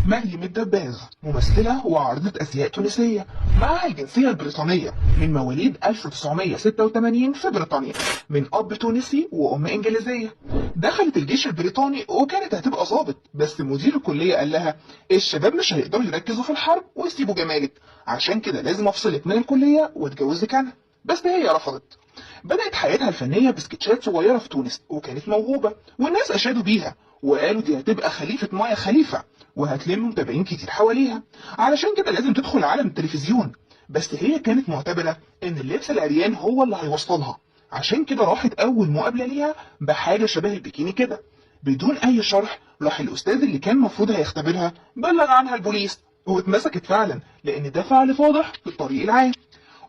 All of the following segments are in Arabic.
مريم الدباغ ممثلة وعارضة أزياء تونسية، معها الجنسية البريطانية، من مواليد 1986 في بريطانيا، من أب تونسي وأم إنجليزية. دخلت الجيش البريطاني وكانت هتبقى ضابط، بس مدير الكلية قال لها الشباب مش هيقدروا يركزوا في الحرب ويسيبوا جمالك، عشان كده لازم أفصلك من الكلية واتجوزك أنا. بس هي رفضت. بدأت حياتها الفنية بسكتشات صغيرة في تونس، وكانت موهوبة والناس أشادوا بيها وقالوا دي هتبقى خليفة مايا خليفة وهتلم متابعين كتير حواليها، علشان كده لازم تدخل عالم التلفزيون. بس هي كانت معتبرة إن اللبس العريان هو اللي هيوصلها، عشان كده راحت أول مقابلة ليها بحاجة شبه البيكيني كده. بدون أي شرح راح الأستاذ اللي كان المفروض هيختبرها بلغ عنها البوليس، واتمسكت فعلا لأن ده فعل فاضح في الطريق العام.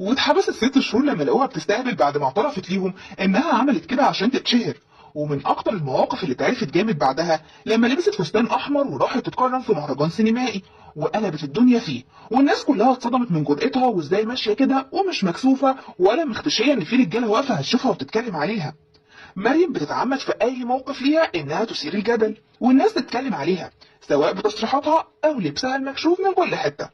واتحبست 6 شهور لما لقوها بتستهبل بعد ما اعترفت ليهم انها عملت كده عشان تتشهر. ومن اكتر المواقف اللي اتعرفت جامد بعدها لما لبست فستان احمر وراحت تتكرم في مهرجان سينمائي وقلبت الدنيا فيه، والناس كلها اتصدمت من جرأتها وازاي ماشيه كده ومش مكسوفه ولا مختشيه ان في رجاله واقفه هتشوفها وتتكلم عليها. مريم بتتعمد في اي موقف ليها انها تثير الجدل والناس تتكلم عليها، سواء بتصريحاتها او لبسها المكشوف من كل حته.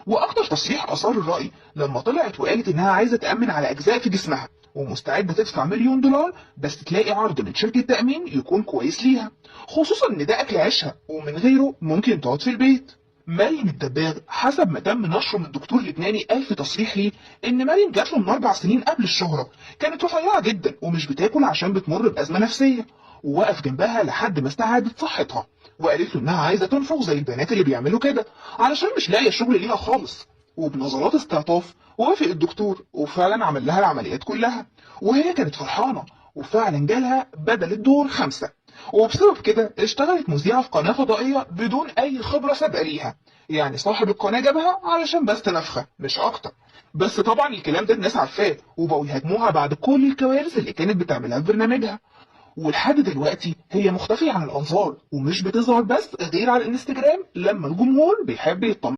واكتر تصريح اثار الراي لما طلعت وقالت انها عايزه تامن على اجزاء في جسمها ومستعده تدفع $1,000,000 بس تلاقي عرض من شركه تامين يكون كويس ليها، خصوصا ان ده اكل عيشها ومن غيره ممكن تقعد في البيت. مريم الدباغ حسب ما تم نشره من دكتور لبناني قال في تصريح ليه ان مريم جات له من 4 سنين قبل الشهره، كانت رفيعه جدا ومش بتاكل عشان بتمر بازمه نفسيه، ووقف جنبها لحد ما استعادت صحتها، وقالت له انها عايزه تنفخ زي البنات اللي بيعملوا كده علشان مش لاقيه شغل ليها خالص. وبنظرات استعطاف وافق الدكتور وفعلا عمل لها العمليات كلها، وهي كانت فرحانه وفعلا جالها بدل الدور 5. وبسبب كده اشتغلت مذيعة في قناة فضائية بدون أي خبرة سابقة ليها، يعني صاحب القناة جابها علشان بس تنفخها مش أكتر. بس طبعا الكلام ده الناس عارفاه وبقوا يهاجموها بعد كل الكوارث اللي كانت بتعملها في برنامجها. ولحد دلوقتي هي مختفية عن الأنظار ومش بتظهر بس غير على الانستجرام لما الجمهور بيحب يطمن